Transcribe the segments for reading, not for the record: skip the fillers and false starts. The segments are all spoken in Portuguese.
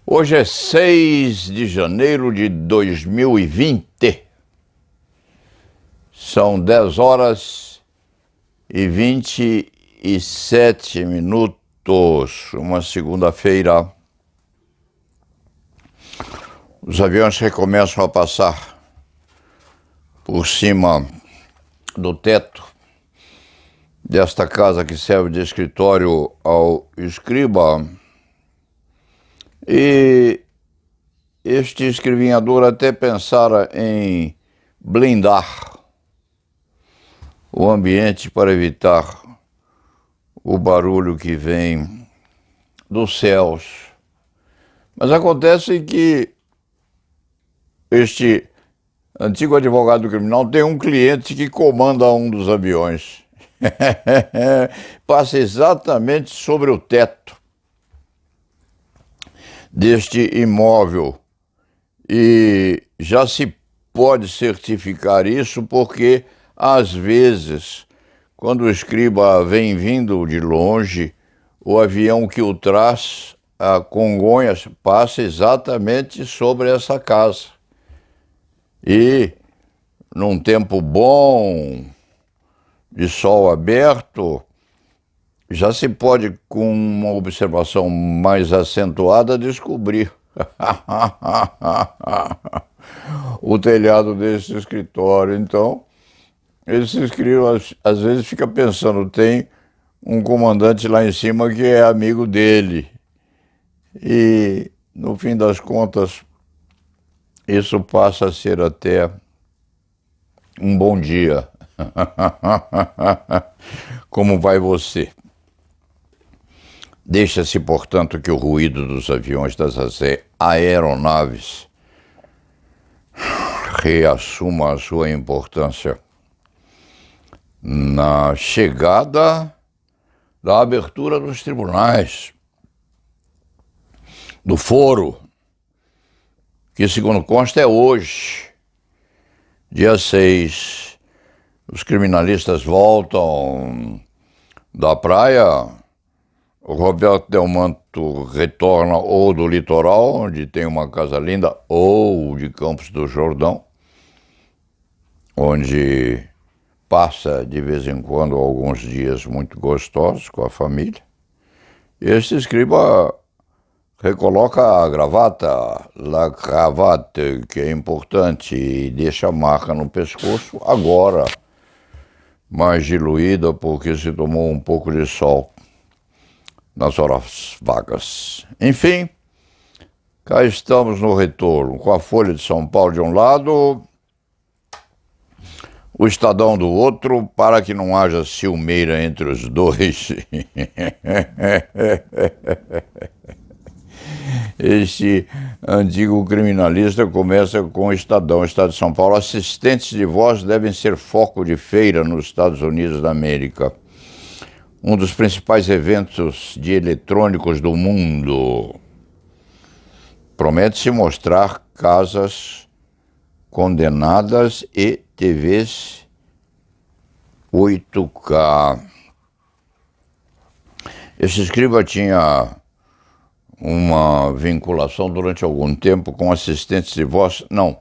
Hoje é 6 de janeiro de 2020. São 10 horas e 27 minutos, uma segunda-feira. Os aviões recomeçam a passar por cima do teto desta casa que serve de escritório ao escriba. E este escrivinhador até pensara em blindar o ambiente para evitar o barulho que vem dos céus. Mas acontece que este antigo advogado criminal tem um cliente que comanda um dos aviões. Passa exatamente sobre o teto deste imóvel e já se pode certificar isso porque, às vezes, quando o escriba vem vindo de longe, o avião que o traz a Congonhas passa exatamente sobre essa casa. E, num tempo bom, de sol aberto, já se pode, com uma observação mais acentuada, descobrir o telhado desse escritório. Então, esse escritor às vezes fica pensando, tem um comandante lá em cima que é amigo dele. E, no fim das contas, isso passa a ser até um bom dia. Como vai você? Deixa-se, portanto, que o ruído dos aviões das aeronaves reassuma a sua importância na chegada da abertura dos tribunais, do foro, que, segundo consta, é hoje, dia 6. Os criminalistas voltam da praia. O Roberto Delmanto retorna ou do litoral, onde tem uma casa linda, ou de Campos do Jordão, onde passa de vez em quando alguns dias muito gostosos com a família. Este escriba recoloca a gravata, la cravate, que é importante, e deixa a marca no pescoço, agora mais diluída porque se tomou um pouco de sol nas horas vagas. Enfim, cá estamos no retorno, com a Folha de São Paulo de um lado, o Estadão do outro, para que não haja ciumeira entre os dois. Este antigo criminalista começa com o Estadão. Estado de São Paulo: assistentes de voz devem ser foco de feira nos Estados Unidos da América. Um dos principais eventos de eletrônicos do mundo. Promete-se mostrar casas condenadas e TVs 8K. Esse escriba tinha uma vinculação durante algum tempo com assistentes de voz. Não,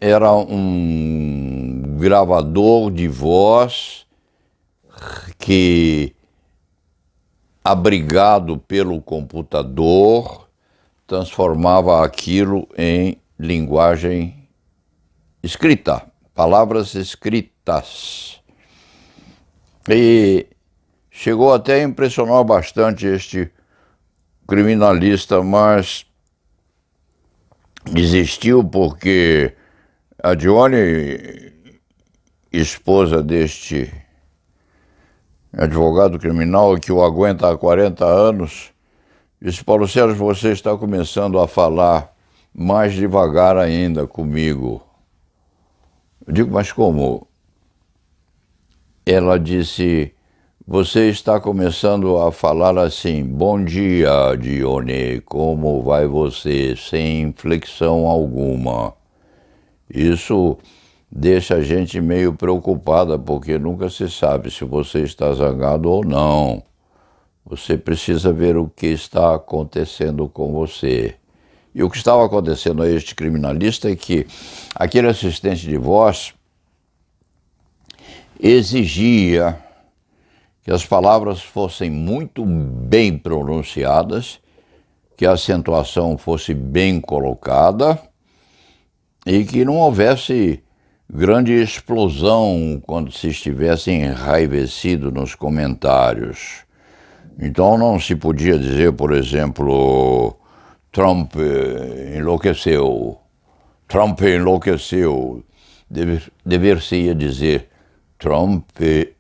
era um gravador de voz que, abrigado pelo computador, transformava aquilo em linguagem escrita, palavras escritas. E chegou até a impressionar bastante este criminalista, mas desistiu porque a Dione, esposa deste advogado criminal que o aguenta há 40 anos, disse: Paulo Sérgio, você está começando a falar mais devagar ainda comigo. Eu digo: mas como? Ela disse: você está começando a falar assim, bom dia, Dione, como vai você? Sem inflexão alguma. Isso deixa a gente meio preocupada, porque nunca se sabe se você está zangado ou não. Você precisa ver o que está acontecendo com você. E o que estava acontecendo a este criminalista é que aquele assistente de voz exigia que as palavras fossem muito bem pronunciadas, que a acentuação fosse bem colocada e que não houvesse grande explosão quando se estivesse enraivecido nos comentários. Então não se podia dizer, por exemplo, Trump enlouqueceu, Trump enlouqueceu. Dever-se-ia dizer Trump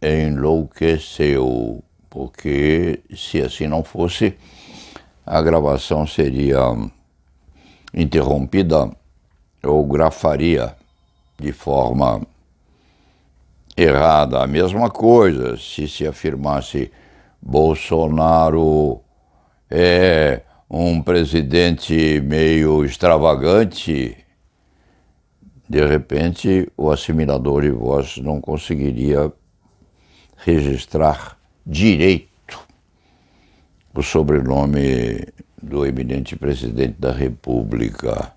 enlouqueceu, porque se assim não fosse, a gravação seria interrompida ou grafaria de forma errada. A mesma coisa se afirmasse Bolsonaro é um presidente meio extravagante, de repente o assimilador de voz não conseguiria registrar direito o sobrenome do eminente presidente da República.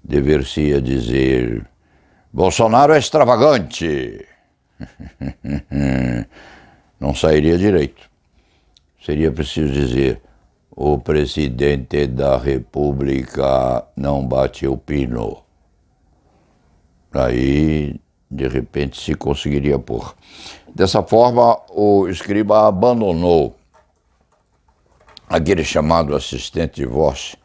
Dever-se-ia dizer Bolsonaro é extravagante. Não sairia direito. Seria preciso dizer o presidente da República não bate o pino. Aí, de repente, se conseguiria pôr. Dessa forma, o escriba abandonou aquele chamado assistente de voz.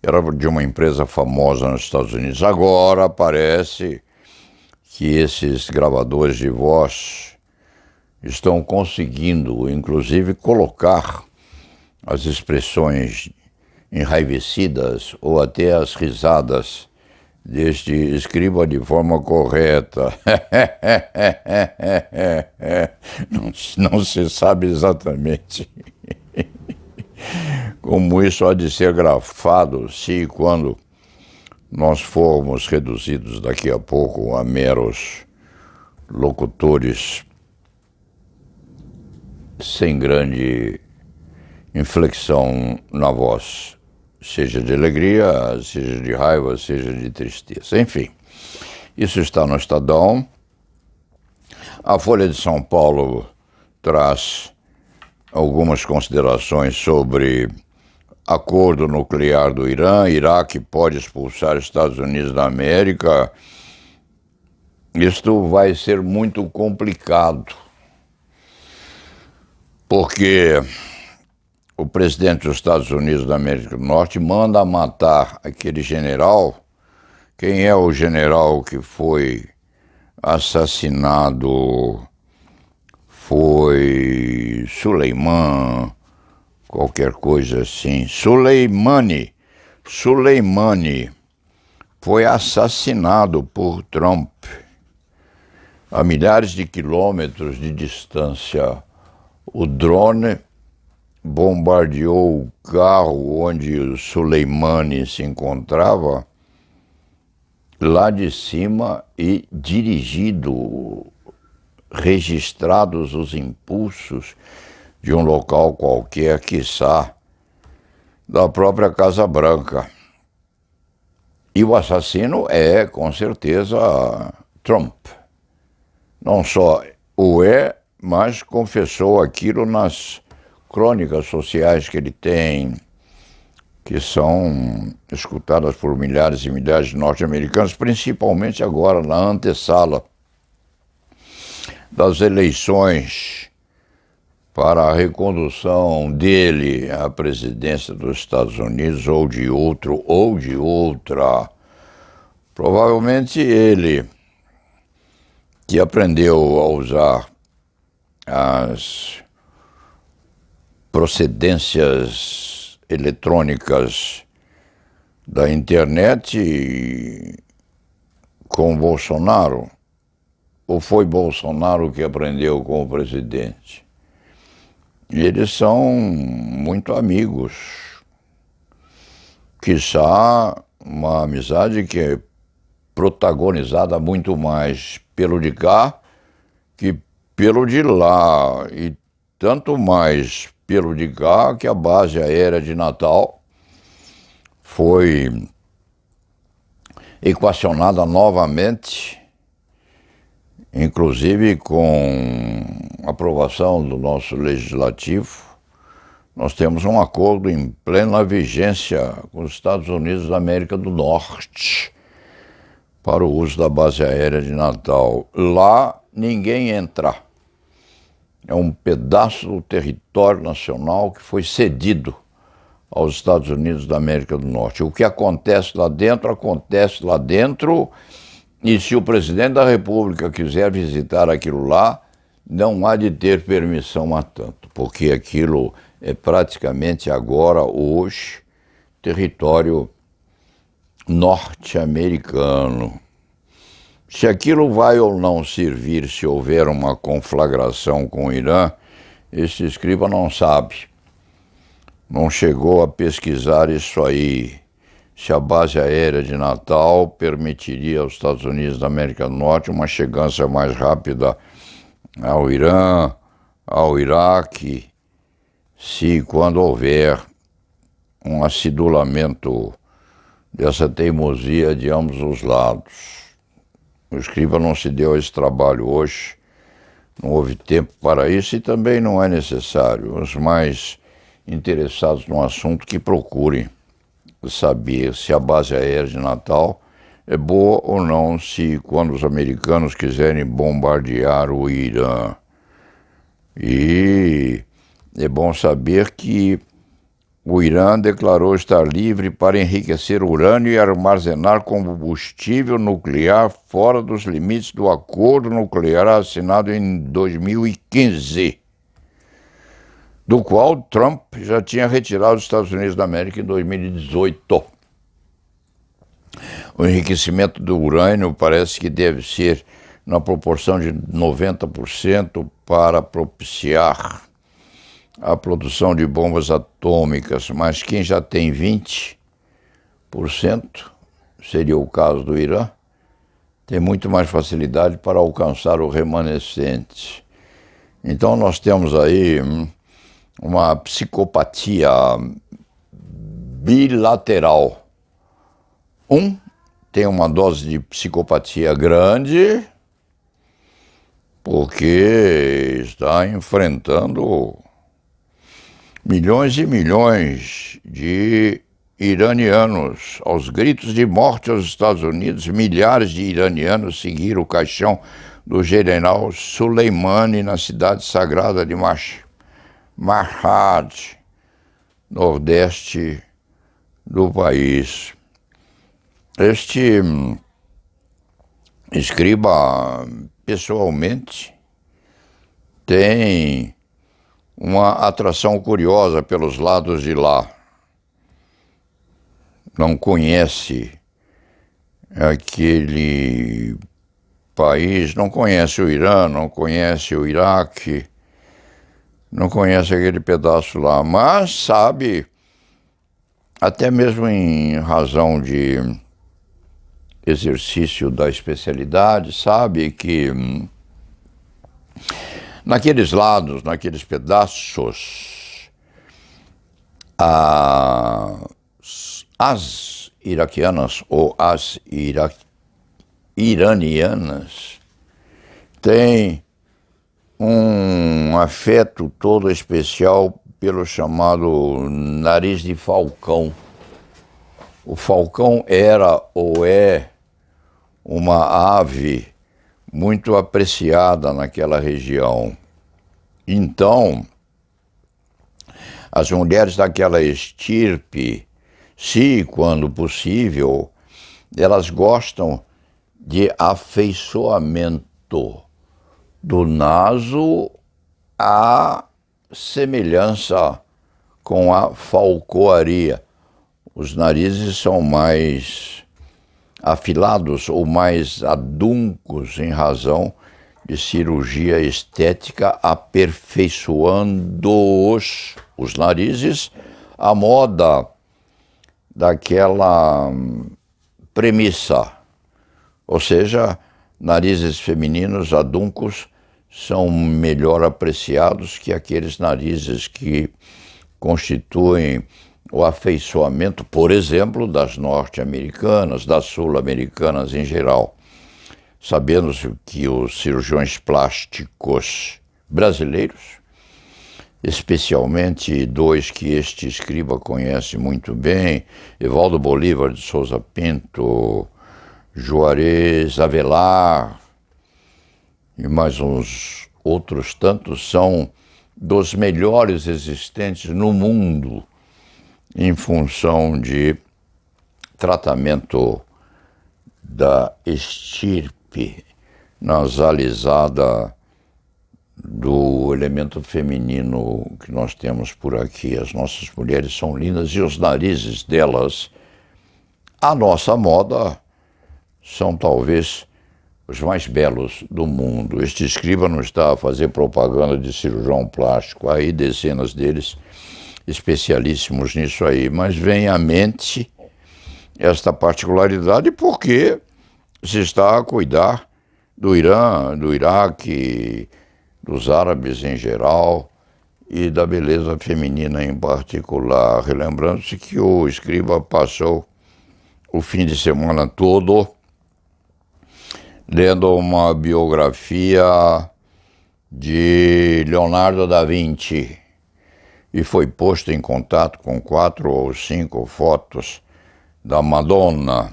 Era de uma empresa famosa nos Estados Unidos. Agora parece que esses gravadores de voz estão conseguindo, inclusive, colocar as expressões enraivecidas ou até as risadas deste escriba de forma correta. Não se sabe exatamente como isso há de ser grafado se e quando nós formos reduzidos daqui a pouco a meros locutores sem grande inflexão na voz, seja de alegria, seja de raiva, seja de tristeza. Enfim, isso está no Estadão. A Folha de São Paulo traz algumas considerações sobre acordo nuclear do Irã. Iraque pode expulsar Estados Unidos da América. Isto vai ser muito complicado, porque o presidente dos Estados Unidos da América do Norte manda matar aquele general. Quem é o general que foi assassinado? Foi Suleiman, qualquer coisa assim. Soleimani foi assassinado por Trump a milhares de quilômetros de distância. O drone bombardeou o carro onde o Soleimani se encontrava lá de cima e dirigido, registrados os impulsos de um local qualquer, quiçá da própria Casa Branca. E o assassino é, com certeza, Trump. Não só o é, mas confessou aquilo nas crônicas sociais que ele tem, que são escutadas por milhares e milhares de norte-americanos, principalmente agora na antessala das eleições para a recondução dele à presidência dos Estados Unidos ou de outro ou de outra. Provavelmente ele, que aprendeu a usar as procedências eletrônicas da internet com Bolsonaro, ou foi Bolsonaro que aprendeu com o presidente? E eles são muito amigos. Quiçá uma amizade que é protagonizada muito mais pelo de cá que pelo de lá, e tanto mais pelo de cá que a base aérea de Natal foi equacionada novamente, inclusive com aprovação do nosso legislativo. Nós temos um acordo em plena vigência com os Estados Unidos da América do Norte para o uso da base aérea de Natal. Lá ninguém entra. É um pedaço do território nacional que foi cedido aos Estados Unidos da América do Norte. O que acontece lá dentro, e se o presidente da República quiser visitar aquilo lá, não há de ter permissão a tanto, porque aquilo é praticamente agora, hoje, território norte-americano. Se aquilo vai ou não servir se houver uma conflagração com o Irã, esse escriba não sabe. Não chegou a pesquisar isso aí, se a base aérea de Natal permitiria aos Estados Unidos da América do Norte uma chegança mais rápida ao Irã, ao Iraque, se quando houver um acidulamento dessa teimosia de ambos os lados. O escriba não se deu esse trabalho hoje, não houve tempo para isso e também não é necessário. Os mais interessados no assunto que procurem saber se a base aérea de Natal é boa ou não, se quando os americanos quiserem bombardear o Irã. E é bom saber que o Irã declarou estar livre para enriquecer urânio e armazenar combustível nuclear fora dos limites do acordo nuclear assinado em 2015, do qual Trump já tinha retirado os Estados Unidos da América em 2018. O enriquecimento do urânio parece que deve ser na proporção de 90% para propiciar a produção de bombas atômicas, mas quem já tem 20%, seria o caso do Irã, tem muito mais facilidade para alcançar o remanescente. Então nós temos aí uma psicopatia bilateral. Um tem uma dose de psicopatia grande, porque está enfrentando milhões e milhões de iranianos. Aos gritos de morte aos Estados Unidos, milhares de iranianos seguiram o caixão do general Soleimani na cidade sagrada de Mashhad, nordeste do país. Este escriba, pessoalmente, tem uma atração curiosa pelos lados de lá. Não conhece aquele país, não conhece o Irã, não conhece o Iraque, não conhece aquele pedaço lá, mas sabe, até mesmo em razão de exercício da especialidade, sabe que naqueles lados, naqueles pedaços, as iraquianas ou as iranianas têm um afeto todo especial pelo chamado nariz de falcão. O falcão era ou é uma ave muito apreciada naquela região. Então, as mulheres daquela estirpe, se quando possível, elas gostam de afeiçoamento do naso à semelhança com a falcoaria. Os narizes são mais afilados ou mais aduncos em razão de cirurgia estética, aperfeiçoando os narizes à moda daquela premissa, ou seja, narizes femininos aduncos são melhor apreciados que aqueles narizes que constituem o afeiçoamento, por exemplo, das norte-americanas, das sul-americanas em geral. Sabendo-se que os cirurgiões plásticos brasileiros, especialmente dois que este escriba conhece muito bem, Evaldo Bolívar de Souza Pinto, Juarez Avelar e mais uns outros tantos, são dos melhores existentes no mundo em função de tratamento da estirpe nasalizada do elemento feminino que nós temos por aqui. As nossas mulheres são lindas e os narizes delas, à nossa moda, são talvez os mais belos do mundo. Este escriba não está a fazer propaganda de cirurgião plástico, há aí dezenas deles especialíssimos nisso aí, mas vem à mente esta particularidade porque se está a cuidar do Irã, do Iraque, dos árabes em geral e da beleza feminina em particular. Relembrando-se que o escriba passou o fim de semana todo lendo uma biografia de Leonardo da Vinci e foi posto em contato com 4 ou 5 fotos da Madonna,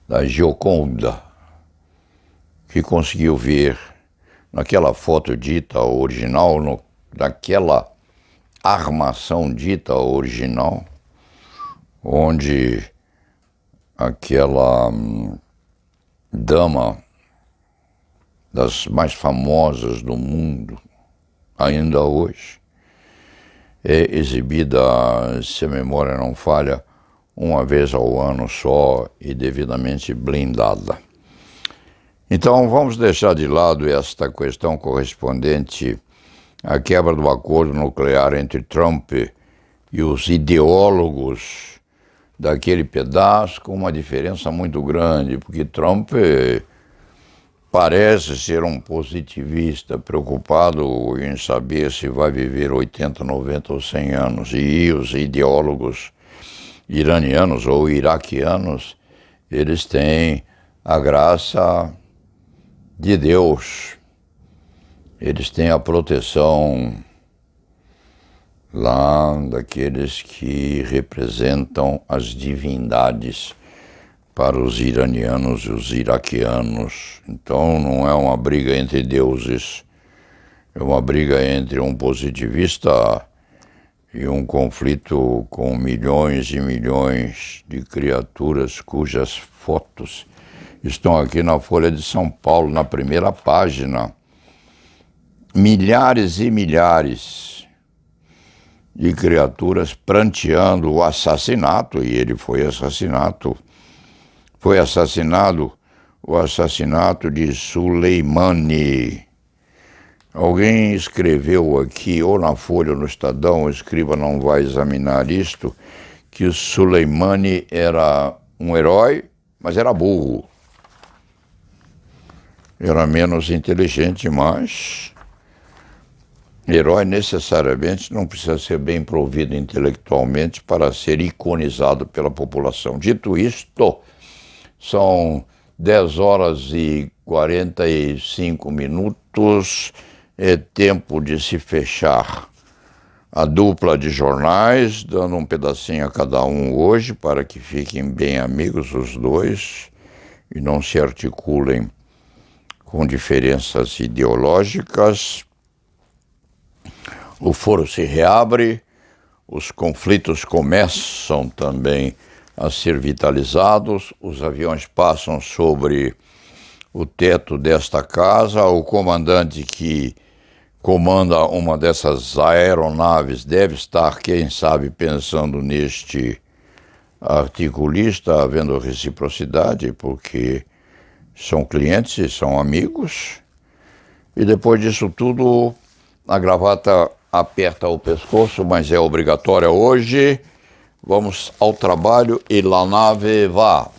da Gioconda, que conseguiu ver naquela foto dita original, naquela armação dita original, onde aquela dama das mais famosas do mundo, ainda hoje, é exibida, se a memória não falha, uma vez ao ano só e devidamente blindada. Então vamos deixar de lado esta questão correspondente à quebra do acordo nuclear entre Trump e os ideólogos daquele pedaço, com uma diferença muito grande, porque Trump parece ser um positivista, preocupado em saber se vai viver 80, 90 ou 100 anos, e os ideólogos iranianos ou iraquianos, eles têm a graça de Deus, eles têm a proteção lá daqueles que representam as divindades para os iranianos e os iraquianos. Então não é uma briga entre deuses, é uma briga entre um positivista e um conflito com milhões e milhões de criaturas cujas fotos estão aqui na Folha de São Paulo, na primeira página. Milhares e milhares de criaturas pranteando o assassinato, e ele foi assassinado, o assassinato de Soleimani. Alguém escreveu aqui, ou na Folha ou no Estadão, o escriba não vai examinar isto, que o Soleimani era um herói, mas era burro. Era menos inteligente, mas herói necessariamente não precisa ser bem provido intelectualmente para ser iconizado pela população. Dito isto, são 10 horas e 45 minutos, é tempo de se fechar a dupla de jornais, dando um pedacinho a cada um hoje, para que fiquem bem amigos os dois e não se articulem com diferenças ideológicas. O foro se reabre, os conflitos começam também a ser vitalizados, os aviões passam sobre o teto desta casa, o comandante que comanda uma dessas aeronaves deve estar, quem sabe, pensando neste articulista, havendo reciprocidade, porque são clientes e são amigos, e depois disso tudo, a gravata aperta o pescoço, mas é obrigatória hoje. Vamos ao trabalho e la nave va.